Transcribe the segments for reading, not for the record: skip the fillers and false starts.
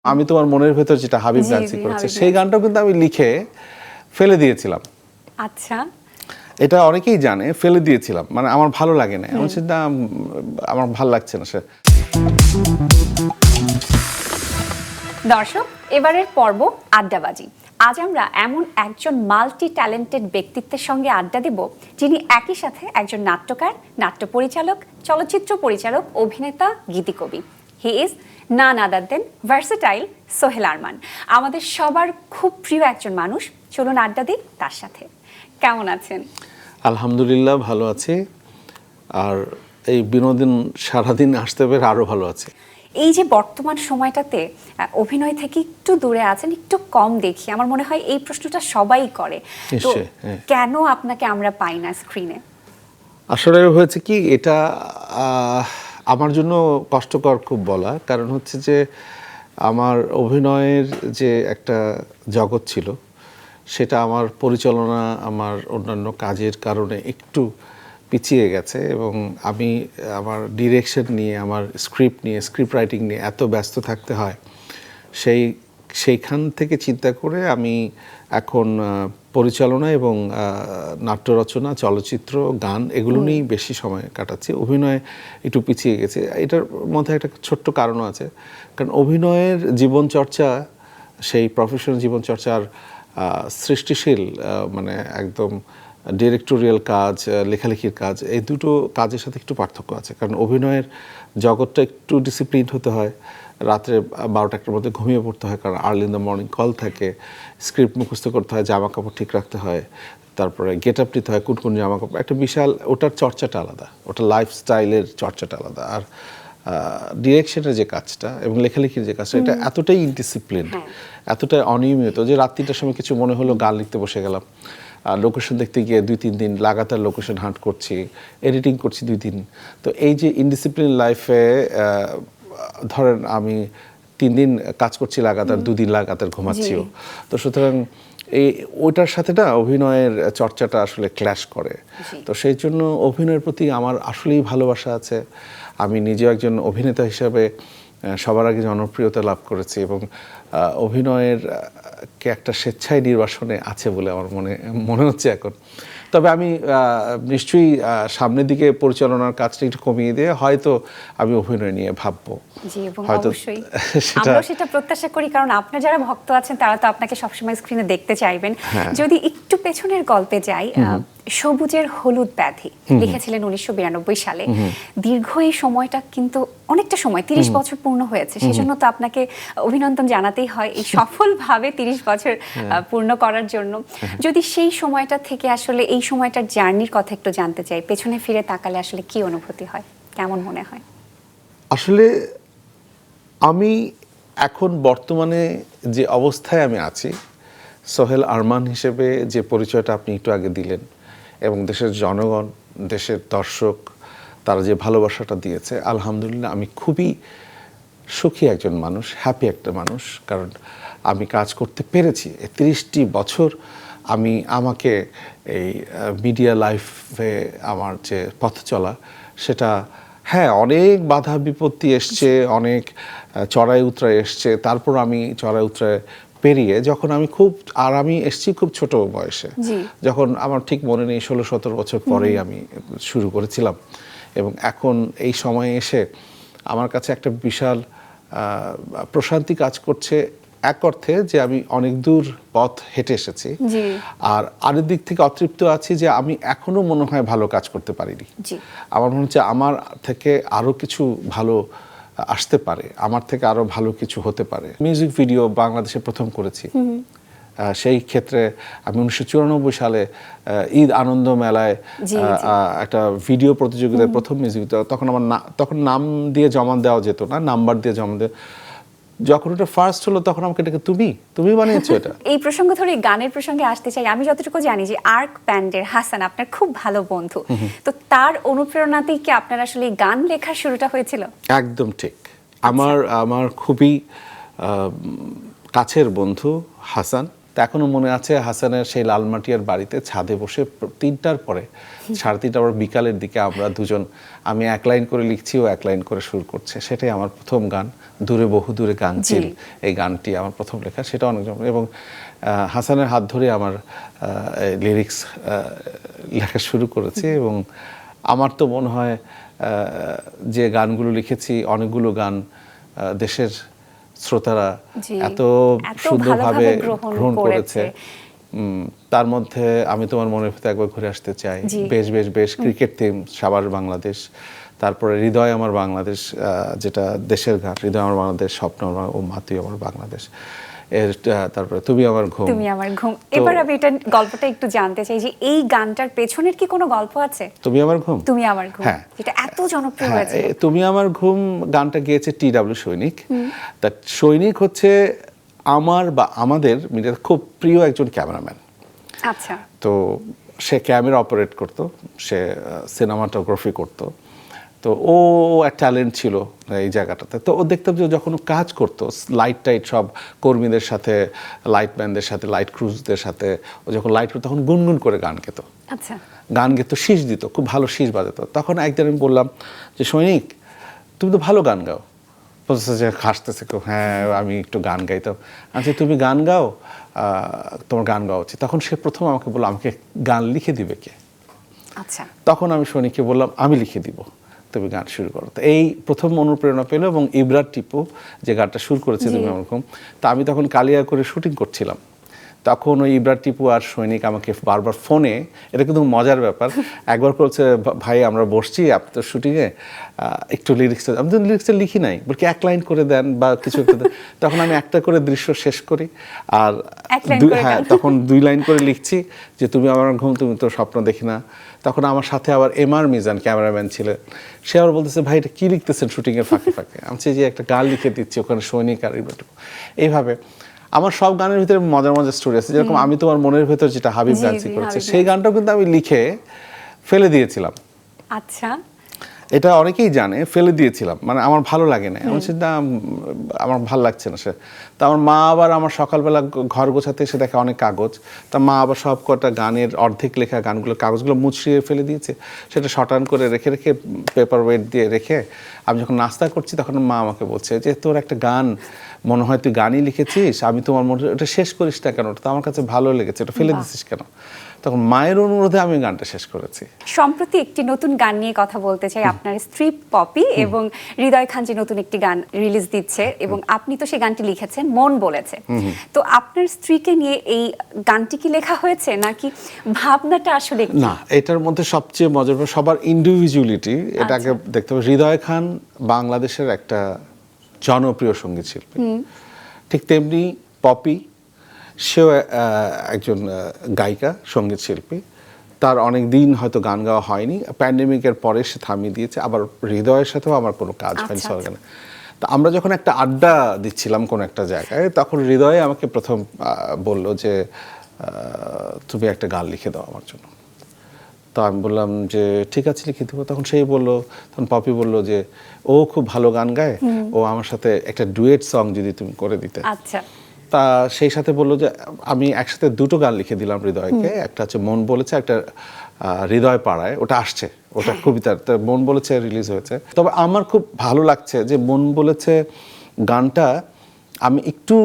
আমি তোমার মনের ভেতর যেটা হাবিব গানসি করেছে সেই গানটাও কিন্তু আমি লিখে ফেলে দিয়েছিলাম। আচ্ছা, এটা অনেকেই জানে, ফেলে দিয়েছিলাম, মানে আমার ভালো লাগে না, আমি সেটা আমার ভালো লাগছে না। সে দর্শক, এবারের পর্ব আড্ডাবাজি। আজ আমরা এমন একজন মাল্টি ট্যালেন্টেড ব্যক্তিত্বের সঙ্গে আড্ডা দেব, যিনি একই সাথে একজন নাট্যকার, নাট্য পরিচালক, চলচ্চিত্র পরিচালক, অভিনেতা, গীতিকবি। He is none other than versatile Sohel Arman. আমাদের সবার খুব প্রিয় একজন মানুষ। চলুন আড্ডা দিই তার সাথে। কেমন আছেন? আলহামদুলিল্লাহ ভালো আছি, আর এই বিনোদন সারাদিন আসতে পেরে আরো ভালো আছে। এই যে বর্তমান সময়টাতে অভিনয় থেকে একটু দূরে আছেন, একটু কম দেখি, আমার মনে হয় এই প্রশ্নটা সবাই করে, তো কেন আপনাকে আমরা পাই না স্ক্রিনে? আসলে হয়েছে কি, এটা আমার জন্য কষ্টকর খুব বলা, কারণ হচ্ছে যে আমার অভিনয়ের যে একটা জগৎ ছিল সেটা আমার পরিচালনা, আমার অন্যান্য কাজের কারণে একটু পিছিয়ে গেছে, এবং আমি আমার ডিরেকশন নিয়ে, আমার স্ক্রিপ্ট নিয়ে, স্ক্রিপ্ট রাইটিং নিয়ে এত ব্যস্ত থাকতে হয়, সেইখান থেকে চিন্তা করে আমি এখন পরিচালনা এবং নাট্য রচনা, চলচ্চিত্র, গান এগুলো নিয়েই বেশি সময় কাটাচ্ছি। অভিনয় একটু পিছিয়ে গেছে। এটার মধ্যে একটা ছোট্ট কারণও আছে, কারণ অভিনয়ের জীবনচর্চা, সেই প্রফেশনাল জীবনচর্চার সৃষ্টিশীল, মানে একদম ডিরেক্টোরিয়াল কাজ, লেখালেখির কাজ, এই দুটো কাজের সাথে একটু পার্থক্য আছে। কারণ অভিনয়ের জগৎটা একটু ডিসিপ্লিন হতে হয়, রাত্রে 12টার মধ্যে ঘুমিয়ে পড়তে হয়, কারণ early in the morning call থাকে, স্ক্রিপ্ট মুখস্থ করতে হয়, জামা কাপড় ঠিক রাখতে হয়, তারপরে গেট আপ নিতে হয়, কোন জামা কাপড়, একটা বিশাল, ওটার চর্চাটা আলাদা, ওটা লাইফস্টাইলের চর্চাটা আলাদা। আর ডিরেকশনের যে কাজটা এবং লেখালেখির যে কাজটা, এটা এতটাই ইনডিসিপ্লিন, এতটাই অনিয়মিত যে রাত 3টার সময় কিছু মনে হলো গান লিখতে বসে গেলাম, লোকেশন দেখতে গিয়ে 2-3 দিন লাগাতার লোকেশন হান্ট করছি, এডিটিং করছি 2 দিন। তো এই যে ইনডিসিপ্লিন লাইফে, ধরেন আমি 3 দিন কাজ করছি লাগাতার, 2 দিন লাগাতার ঘুমাচ্ছিও, তো সুতরাং এই ওইটার সাথে না অভিনয়ের চর্চাটা আসলে ক্ল্যাশ করে। তো সেই জন্য অভিনয়ের প্রতি আমার আসলেই ভালোবাসা আছে। আমি নিজেও একজন অভিনেতা হিসাবে সবার আগে জনপ্রিয়তা লাভ করেছি, এবং অভিনয়ের কে একটা স্বেচ্ছায় নির্বাসনে আছে বলে আমার মনে হচ্ছে এখন। তবে আমি নিশ্চয়ই সামনের দিকে পরিচালনার কাজটা একটু কমিয়ে দিয়ে হয়তো আমি অভিনয় নিয়ে ভাববো। জি, এবং অবশ্যই আমরা সেটা প্রত্যাশা করি, কারণ আপনার যারা ভক্ত আছেন তারা তো আপনাকে সবসময় স্ক্রিনে দেখতে চাইবেন। যদি একটু পেছনের গল্পে যাই, সবুজের হলুদ ব্যাধি লিখেছিলেন 1992 সালে। দীর্ঘ এই সময়টা কিন্তু অনেকটা সময়, 30 বছর পূর্ণ হয়েছে, সেজন্য তো আপনাকে অভিনন্দন জানাতেই হয় এই সফলভাবে 30 বছর পূর্ণ করার জন্য। যদি সেই সময়টা থেকে আসলে এই সময়টার জার্নির কথা একটু জানতে চাই, পেছনে ফিরে তাকালে আসলে কি অনুভূতি হয়, কেমন মনে হয়? আসলে আমি এখন বর্তমানে যে অবস্থায় আমি আছি, সোহেল আরমান হিসেবে যে পরিচয়টা আপনি একটু আগে দিলেন, এবং দেশের জনগণ, দেশের দর্শক, তারা যে ভালোবাসাটা দিয়েছে, আলহামদুলিল্লাহ আমি খুবই সুখী একজন মানুষ, হ্যাপি একটা মানুষ। কারণ আমি কাজ করতে পেরেছি 30টি বছর। আমি আমাকে এই মিডিয়া লাইফে আমার যে পথ চলা, সেটা অনেক বাধা বিপত্তি এসছে, অনেক চড়াই উতরাই এসছে, তারপর আমি চড়াই উতরাই পেরিয়ে যখন আমি এসছি খুব ছোট বয়সে, যখন আমার ঠিক মনে নেই 16-17 বছর পরেই আমি শুরু করেছিলাম, এবং এখন এই সময়ে এসে আমার কাছে একটা বিশাল প্রশান্তি কাজ করছে, এক অর্থে যে আমি অনেক দূর পথ হেঁটে এসেছি, আর আরেক দিক থেকে অতৃপ্ত আছি যে আমি এখনো মনে হয় ভালো কাজ করতে পারিনি। আমার মনে হচ্ছে আমার থেকে আরো কিছু ভালো আসতে পারে, আমার থেকে আরো ভালো কিছু হতে পারে। মিউজিক ভিডিও বাংলাদেশে প্রথম করেছি, সেই ক্ষেত্রে আমি 1994 সালে ঈদ আনন্দ মেলায় একটা ভিডিও প্রতিযোগিতায় প্রথম মিউজিক, তখন নাম দিয়ে জমা দেওয়া যেত না, নাম্বার দিয়ে জমা দেওয়া। যখন ওটা ফার্স্ট হলো তখন আমাকে এটাকে তুমি বানিয়েছো এটা। এই প্রসঙ্গ ধরে গানের প্রসঙ্গে আসতে চাই। আমি যতটুকু জানি যে আর্ক ব্যান্ডের হাসান আপনার খুব ভালো বন্ধু, তো তার অনুপ্রেরণাতেই কি আপনার আসলে গান লেখার শুরুটা হয়েছিল? একদম ঠিক। আমার খুবই কাছের বন্ধু হাসান, তা এখনো মনে আছে হাসানের সেই লালমাটিয়ার বাড়িতে ছাদে বসে 3টার পরে 3:30 পর বিকালের দিকে আমরা দুজন, আমি এক লাইন করে লিখছি ও এক লাইন করে সুর করছে। সেটাই আমার প্রথম গান, দূরে বহু দূরে গাঙচিল। এই গানটি আমার প্রথম লেখা, সেটা অনেক এবং হাসানের হাত ধরে আমার লিরিক্স লেখা শুরু করেছি। এবং আমার তো মনে হয় যে গানগুলো লিখেছি অনেকগুলো গান দেশের শ্রোতারা এত সুন্দরভাবে গ্রহণ করেছে। তার মধ্যে আমি তোমার মনের ভিতরে একবার ঘুরে আসতে চাই, বেশ বেশ বেশ, ক্রিকেট টিম, সাবার বাংলাদেশ, তারপরে হৃদয় আমার বাংলাদেশ, যেটা দেশের গান, হৃদয় আমার বাংলাদেশ, স্বপ্ন আমার ও মা তুই আমার বাংলাদেশ, তারপরে তুমি আমার ঘুম। এবার আমি এটা গল্পটা একটু জানতে চাই যে এই গানটার পেছনের কি কোনো গল্প আছে? তুমি আমার ঘুম, তুমি আমার ঘুম, এটা এত জনপ্রিয় হয়েছে। তুমি আমার ঘুম গানটা গেয়েছে টি.ডাব্লিউ. সৈনিক। তা সৈনিক হচ্ছে আমার বা আমাদের মিডিয়ার খুব প্রিয় একজন ক্যামেরাম্যান। আচ্ছা। তো সে ক্যামেরা অপারেট করতো, সে সিনেমাটোগ্রাফি করতো। তো ও এক ট্যালেন্ট ছিল এই জায়গাটাতে। তো ও দেখতাম যে যখন কাজ করতো লাইট টাইট সব কর্মীদের সাথে, লাইটম্যানদের সাথে, লাইট ক্রুজদের সাথে, ও যখন লাইট করতো তখন গুনগুন করে গান গেত। আচ্ছা। গান গেতো, শীষ দিত, খুব ভালো শীষ বাজাতো। তখন একদিন আমি বললাম যে সৈনিক তুমি তো ভালো গান গাও। বলছে যে হাসতেছে কেউ, হ্যাঁ আমি একটু গান গাইতাম। আচ্ছা তুমি গান গাও, তোমার গান গাওয়া উচিত। তখন সে প্রথম আমাকে বললো আমাকে গান লিখে দিবে কে? আচ্ছা। তখন আমি সৈনিককে বললাম আমি লিখে দিব, তুমি গান শুরু করো। তো এই প্রথম অনুপ্রেরণা পেলো। এবং ইব্রার টিপু যে গানটা শুরু করেছে তুমি আমার ঘুম, তা আমি তখন কালিয়া করে শুটিং করছিলাম। তখন ওই ইব্রার টিপু আর সৈনিক আমাকে বারবার ফোনে, এটা কিন্তু মজার ব্যাপার, একবার বলছে ভাই আমরা বসছি আপনার শুটিংয়ে, একটু লিরিক্স, আমি তো লিরিক্সটা লিখি নাই, বলকি এক লাইন করে দেন বা কিছু একটা দেন। তখন আমি একটা করে দৃশ্য শেষ করি আর তখন 2 লাইন করে লিখছি যে তুমি আমার ঘুম, তুমি তো স্বপ্ন দেখি না। তখন আমার সাথে আবার এমআর মিজান ক্যামেরাম্যান ছিলেন, সে আবার বলতেছে ভাই এটা কী লিখতেছেন শুটিংয়ের ফাঁকে ফাঁকে? আমি যে একটা গান লিখে দিচ্ছি ওখানে সৈনিক আর ইব্রাটিপু। এইভাবে আমার সব গানের ভিতরে মজার মজার স্টোরি আছে। যেরকম আমি তোমার মনের ভেতর, যেটা হাবিব গানসি করেছে, সেই গানটাও কিন্তু আমি লিখে ফেলে দিয়েছিলাম। আচ্ছা। এটা অনেকেই জানে, ফেলে দিয়েছিলাম, মানে আমার ভালো লাগে না, আমি চিন্তা আমার ভালো লাগছে না সে। তা আমার মা আবার আমার সকালবেলা ঘর গোছাতে এসে দেখে অনেক কাগজ, তা মা আবার সব কটা গানের অর্ধেক লেখা গানগুলো কাগজগুলো মুছড়িয়ে ফেলে দিয়েছে। সেটা শটান করে রেখে রেখে পেপার ওয়েট দিয়ে রেখে আমি যখন নাস্তা করছি তখন মা আমাকে বলছে যে তোর একটা গান মনে হয় তুই গানই লিখেছিস, আমি তোমার মনে ওটা শেষ করিস না কেন, ওটা তো আমার কাছে ভালো লেগেছে, ওটা ফেলে দিছিস কেন? তখন মায়ের অনুরোধে আমি গানটা শেষ করেছি। সম্প্রতি একটি নতুন গান নিয়ে কথা বলতে চাই। আপনার স্ত্রী পপি এবং হৃদয় খান যে নতুন একটি গান রিলিজ দিচ্ছে এবং আপনি তো সেই গানটি লিখেছেন, মন বলেছে। তো আপনার স্ত্রীকে নিয়ে এই গানটি কি লেখা হয়েছে নাকি ভাবনাটা আসলে কি? না, এটার মধ্যে সবচেয়ে মজার সবার ইন্ডিভিজুয়ালিটি, এটাকে দেখতে হবে। হৃদয় খান বাংলাদেশের একটা জনপ্রিয় সঙ্গীত শিল্পী, ঠিক তেমনি পপি সেও একজন গায়িকা, সঙ্গীত শিল্পী। তার অনেক দিন হয়তো গান গাওয়া হয়নি, প্যান্ডেমিকের পরে সে থামিয়ে দিয়েছে। আবার হৃদয়ের সাথেও আমার কোনো কাজ হয়নি সরকারে। তা আমরা যখন একটা আড্ডা দিচ্ছিলাম কোনো একটা জায়গায়, তখন হৃদয়ে আমাকে প্রথম বলল যে তুমি একটা গান লিখে দাও আমার জন্য। তো আমি বললাম যে ঠিক আছে লিখে দেবো। তখন সেই বললো, তখন পপি বললো যে ও খুব ভালো গান গায়, ও আমার সাথে একটা ডুয়েট সং যদি তুমি করে দিতে। আচ্ছা। তা সেই সাথে বললো যে আমি একসাথে 2টো গান লিখে দিলাম হৃদয়কে, একটা হচ্ছে মন বলেছে, একটা হৃদয় পাড়ায়, ওটা আসছে, ওটা কবিতার, মন বলেছে রিলিজ হয়েছে। তবে আমার খুব ভালো লাগছে যে মন বলেছে গানটা আমি একটু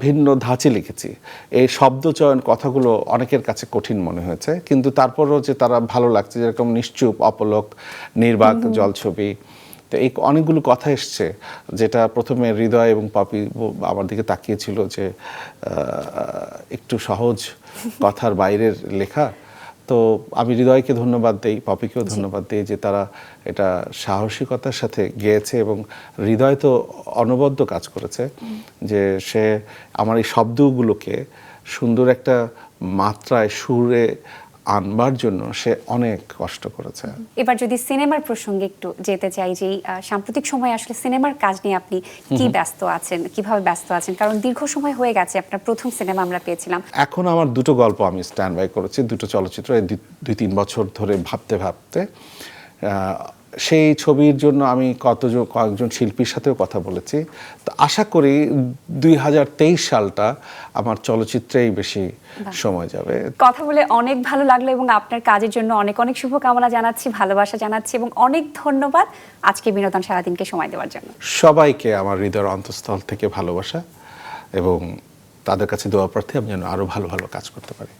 ভিন্ন ধাঁচে লিখেছি। এই শব্দচয়ন কথাগুলো অনেকের কাছে কঠিন মনে হয়েছে, কিন্তু তারপরও যে তারা ভালো লাগছে, যেরকম নিশ্চুপ, অপলক, নির্বাক, জলছবি, তো এই অনেকগুলো কথা এসছে, যেটা প্রথমে হৃদয় এবং পপি আমার দিকে তাকিয়েছিল যে একটু সহজ কথার বাইরের লেখা। তো আমি হৃদয়কে ধন্যবাদ দেই, পপিকেও ধন্যবাদ দিই যে তারা এটা সাহসিকতার সাথে গেয়েছে এবং হৃদয় তো অনবদ্য কাজ করেছে যে সে আমার এই শব্দগুলোকে সুন্দর একটা মাত্রায় সুরে আনবার জন্য সে অনেক কষ্ট করেছে। এবার যদি সিনেমার প্রসঙ্গে একটু যেতে চাই, যে সাম্প্রতিক সময়ে আসলে সিনেমার কাজ নিয়ে আপনি কি ব্যস্ত আছেন, কিভাবে ব্যস্ত আছেন? কারণ দীর্ঘ সময় হয়ে গেছে, আপনার প্রথম সিনেমা আমরা পেয়েছিলাম। এখন আমার 2টো গল্প আমি স্ট্যান্ড বাই করেছি, 2টো চলচ্চিত্র, 2-3 বছর ধরে ভাবতে ভাবতে সেই ছবির জন্য আমি কয়েকজন শিল্পীর সাথেও কথা বলেছি। তো আশা করি 2023 সালটা আমার চলচ্চিত্রেই বেশি সময় যাবে। কথা বলে অনেক ভালো লাগলো এবং আপনার কাজের জন্য অনেক অনেক শুভকামনা জানাচ্ছি, ভালোবাসা জানাচ্ছি এবং অনেক ধন্যবাদ আজকে বিনোদন সারাদিনকে সময় দেওয়ার জন্য। সবাইকে আমার হৃদয়ের অন্তঃস্থল থেকে ভালোবাসা এবং তাদের কাছে দোয়া প্রার্থী আমি যেন আরো ভালো ভালো কাজ করতে পারি।